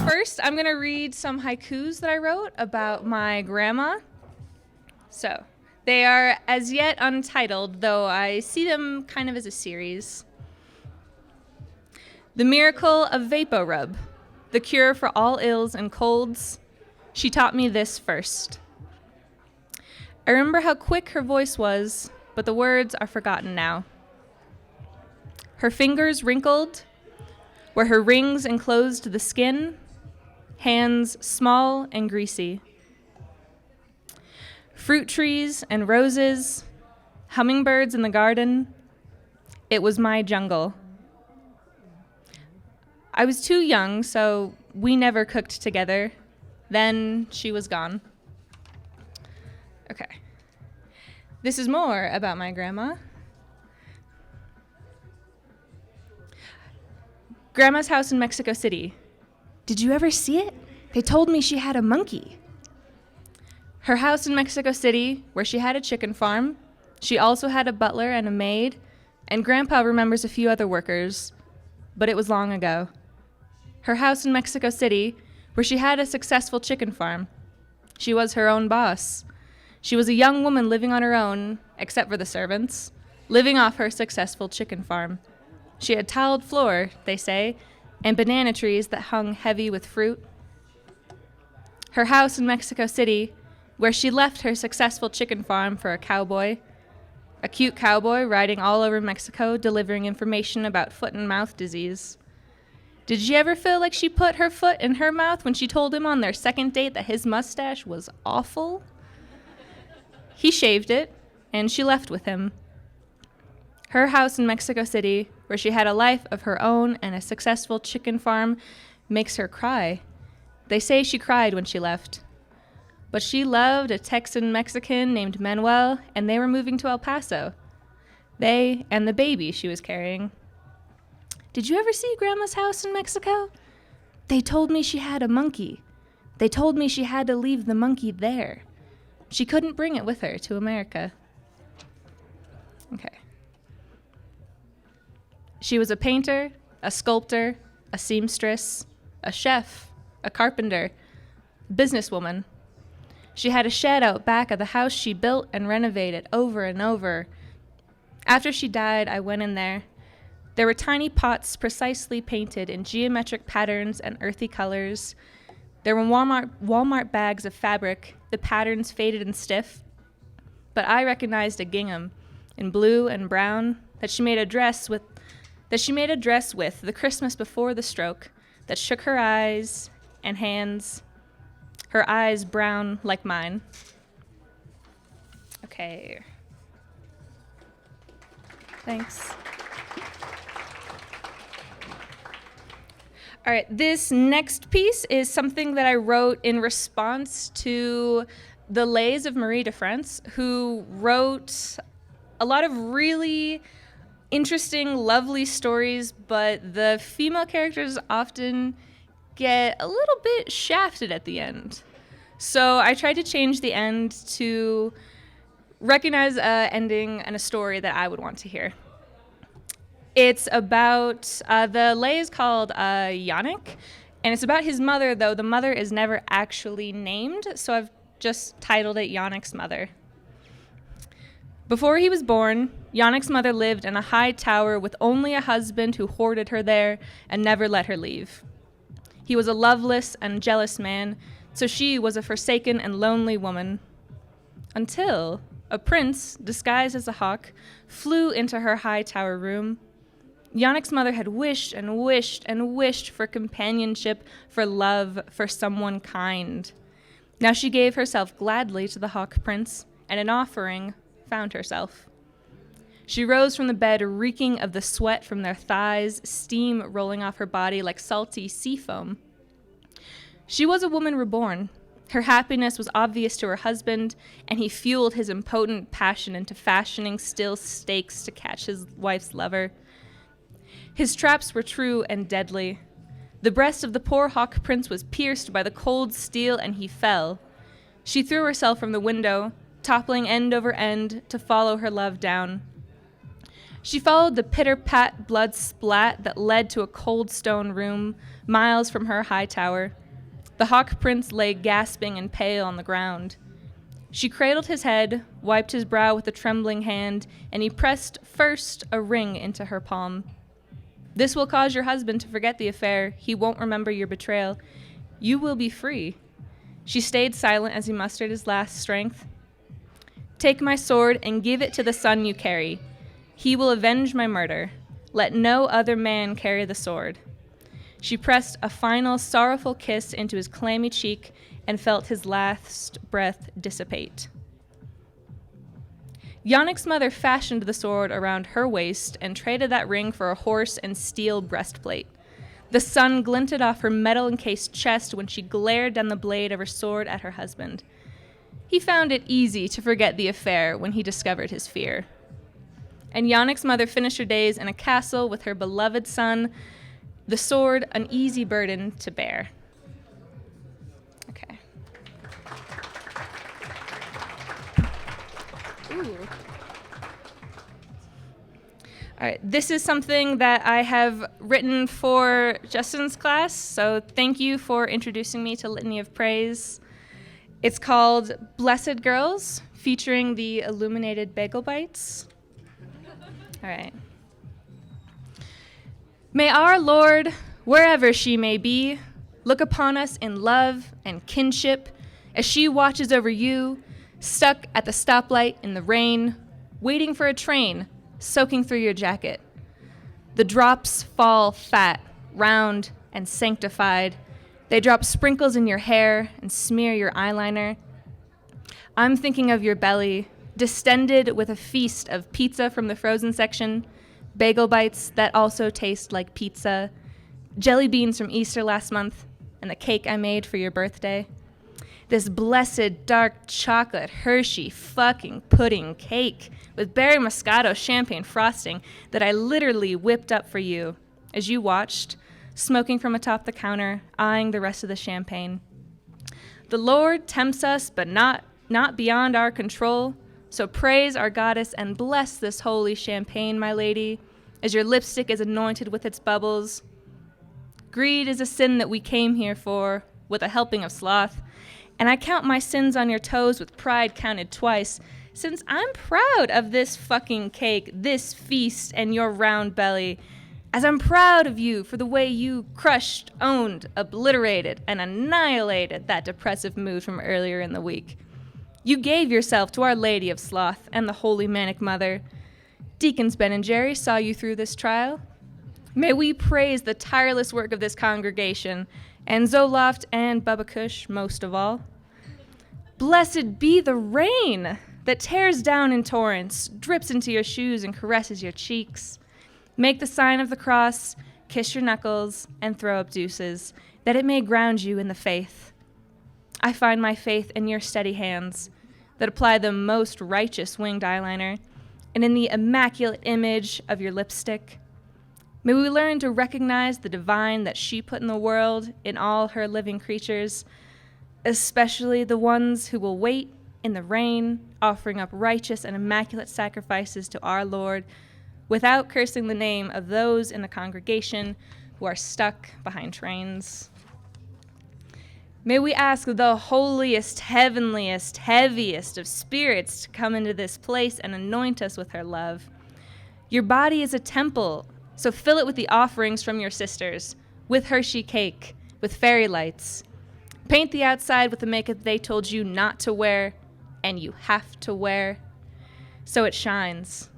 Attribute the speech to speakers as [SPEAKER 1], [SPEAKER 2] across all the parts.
[SPEAKER 1] First, I'm going to read some haikus that I wrote about my grandma. So, they are as yet untitled, though I see them kind of as a series. The miracle of VapoRub, the cure for all ills and colds. She taught me this first. I remember how quick her voice was, but the words are forgotten now. Her fingers wrinkled, where her rings enclosed the skin, hands small and greasy. Fruit trees and roses, hummingbirds in the garden. It was my jungle. I was too young, so we never cooked together. Then she was gone. Okay. This is more about my grandma. Grandma's house in Mexico City. Did you ever see it? They told me she had a monkey. Her house in Mexico City, where she had a chicken farm. She also had a butler and a maid, and Grandpa remembers a few other workers, but it was long ago. Her house in Mexico City, where she had a successful chicken farm. She was her own boss. She was a young woman living on her own, except for the servants, living off her successful chicken farm. She had tiled floor, they say, and banana trees that hung heavy with fruit. Her house in Mexico City, where she left her successful chicken farm for a cowboy, a cute cowboy riding all over Mexico delivering information about foot and mouth disease. Did you ever feel like she put her foot in her mouth when she told him on their second date that his mustache was awful? He shaved it, and she left with him. Her house in Mexico City, where she had a life of her own and a successful chicken farm, makes her cry. They say she cried when she left. But she loved a Texan Mexican named Manuel, and they were moving to El Paso. They and the baby she was carrying. Did you ever see Grandma's house in Mexico? They told me she had a monkey. They told me she had to leave the monkey there. She couldn't bring it with her to America. Okay. She was a painter, a sculptor, a seamstress, a chef, a carpenter, businesswoman. She had a shed out back of the house she built and renovated over and over. After she died, I went in there. There were tiny pots precisely painted in geometric patterns and earthy colors. There were Walmart bags of fabric, the patterns faded and stiff. But I recognized a gingham in blue and brown that she made a dress with the Christmas before the stroke that shook her eyes and hands, her eyes brown like mine. Okay. Thanks. All right, this next piece is something that I wrote in response to the lays of Marie de France, who wrote a lot of really interesting, lovely stories, but the female characters often get a little bit shafted at the end. So I tried to change the end to recognize an ending and a story that I would want to hear. It's about, the lay is called Yonex, and it's about his mother, though the mother is never actually named, so I've just titled it Yonex Mother. Before he was born, Yonex Mother lived in a high tower with only a husband who hoarded her there and never let her leave. He was a loveless and jealous man, so she was a forsaken and lonely woman. Until a prince, disguised as a hawk, flew into her high tower room. Yonex Mother had wished and wished and wished for companionship, for love, for someone kind. Now she gave herself gladly to the hawk prince, and in offering, found herself. She rose from the bed, reeking of the sweat from their thighs, steam rolling off her body like salty sea foam. She was a woman reborn. Her happiness was obvious to her husband, and he fueled his impotent passion into fashioning steel stakes to catch his wife's lover. His traps were true and deadly. The breast of the poor hawk prince was pierced by the cold steel, and he fell. She threw herself from the window, toppling end over end to follow her love down. She followed the pitter-pat blood splat that led to a cold stone room miles from her high tower. The hawk prince lay gasping and pale on the ground. She cradled his head, wiped his brow with a trembling hand, and he pressed first a ring into her palm. This will cause your husband to forget the affair. He won't remember your betrayal. You will be free. She stayed silent as he mustered his last strength. Take my sword and give it to the son you carry. He will avenge my murder. Let no other man carry the sword. She pressed a final sorrowful kiss into his clammy cheek and felt his last breath dissipate. Yonex Mother fashioned the sword around her waist and traded that ring for a horse and steel breastplate. The sun glinted off her metal-encased chest when she glared down the blade of her sword at her husband. He found it easy to forget the affair when he discovered his fear. And Yonex Mother finished her days in a castle with her beloved son, the sword an easy burden to bear. Okay. Ooh. All right, this is something that I have written for Justin's class, so thank you for introducing me to Litany of Praise. It's called Blessid Girls, featuring the illuminated bagel bites. All right. May our Lord, wherever she may be, look upon us in love and kinship as she watches over you, stuck at the stoplight in the rain, waiting for a train, soaking through your jacket. The drops fall fat, round, and sanctified. They drop sprinkles in your hair and smear your eyeliner. I'm thinking of your belly, distended with a feast of pizza from the frozen section, bagel bites that also taste like pizza, jelly beans from Easter last month, and the cake I made for your birthday. This blessed dark chocolate Hershey fucking pudding cake with berry moscato champagne frosting that I literally whipped up for you as you watched, smoking from atop the counter, eyeing the rest of the champagne. The Lord tempts us, but not beyond our control, so praise our goddess and bless this holy champagne, my lady, as your lipstick is anointed with its bubbles. Greed is a sin that we came here for, with a helping of sloth, and I count my sins on your toes with pride counted twice, since I'm proud of this fucking cake, this feast, and your round belly, as I'm proud of you for the way you crushed, owned, obliterated, and annihilated that depressive mood from earlier in the week. You gave yourself to Our Lady of Sloth and the Holy Manic Mother. Deacons Ben and Jerry saw you through this trial. May we praise the tireless work of this congregation, and Zoloft and Bubba Kush most of all. Blessed be the rain that tears down in torrents, drips into your shoes, and caresses your cheeks. Make the sign of the cross, kiss your knuckles, and throw up deuces, that it may ground you in the faith. I find my faith in your steady hands that apply the most righteous winged eyeliner, and in the immaculate image of your lipstick. May we learn to recognize the divine that she put in the world in all her living creatures, especially the ones who will wait in the rain, offering up righteous and immaculate sacrifices to our Lord, without cursing the name of those in the congregation who are stuck behind trains. May we ask the holiest, heavenliest, heaviest of spirits to come into this place and anoint us with her love. Your body is a temple, so fill it with the offerings from your sisters, with Hershey cake, with fairy lights. Paint the outside with the makeup they told you not to wear, and you have to wear, so it shines.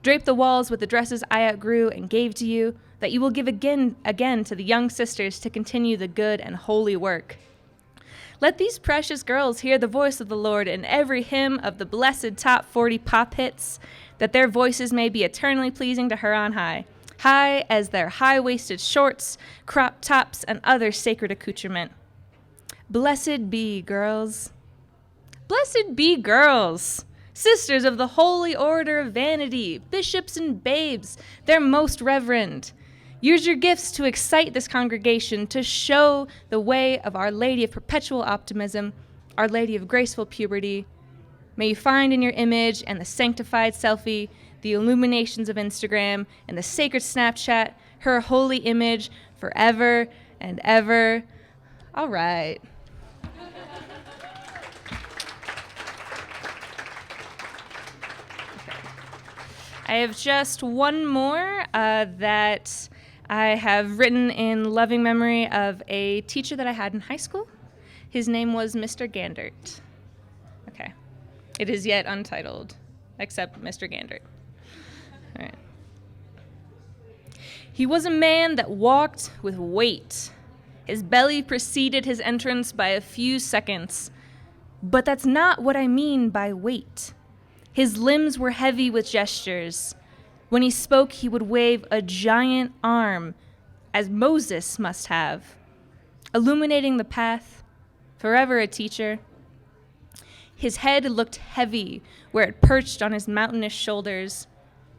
[SPEAKER 1] Drape the walls with the dresses I outgrew and gave to you, that you will give again to the young sisters to continue the good and holy work. Let these precious girls hear the voice of the Lord in every hymn of the blessed top 40 pop hits, that their voices may be eternally pleasing to her on high, high as their high-waisted shorts, crop tops, and other sacred accoutrement. Blessed be girls. Blessed be girls, sisters of the Holy Order of Vanity, bishops and babes, their most reverend. Use your gifts to excite this congregation, to show the way of Our Lady of Perpetual Optimism, Our Lady of Graceful Puberty. May you find in your image and the sanctified selfie the illuminations of Instagram, and the sacred Snapchat, her holy image forever and ever. All right. I have just one more that I have written in loving memory of a teacher that I had in high school. His name was Mr. Gandert. Okay. It is yet untitled, except Mr. Gandert. All right. He was a man that walked with weight. His belly preceded his entrance by a few seconds. But that's not what I mean by weight. His limbs were heavy with gestures. When he spoke, he would wave a giant arm, as Moses must have, illuminating the path, forever a teacher. His head looked heavy where it perched on his mountainous shoulders.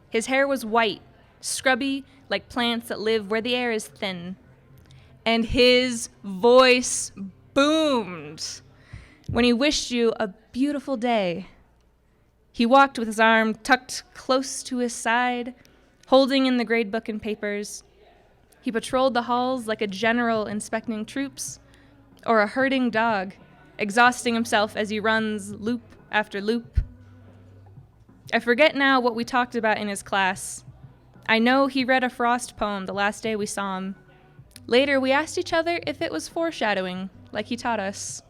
[SPEAKER 1] His hair was white, scrubby like plants that live where the air is thin. And his voice boomed when he wished you a beautiful day. He walked with his arm tucked close to his side, holding in the grade book and papers. He patrolled the halls like a general inspecting troops, or a herding dog, exhausting himself as he runs loop after loop. I forget now what we talked about in his class. I know he read a Frost poem the last day we saw him. Later, we asked each other if it was foreshadowing, like he taught us.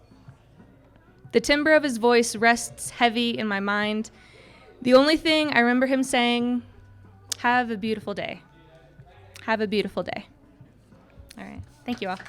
[SPEAKER 1] The timbre of his voice rests heavy in my mind. The only thing I remember him saying, have a beautiful day. Have a beautiful day. All right. Thank you all.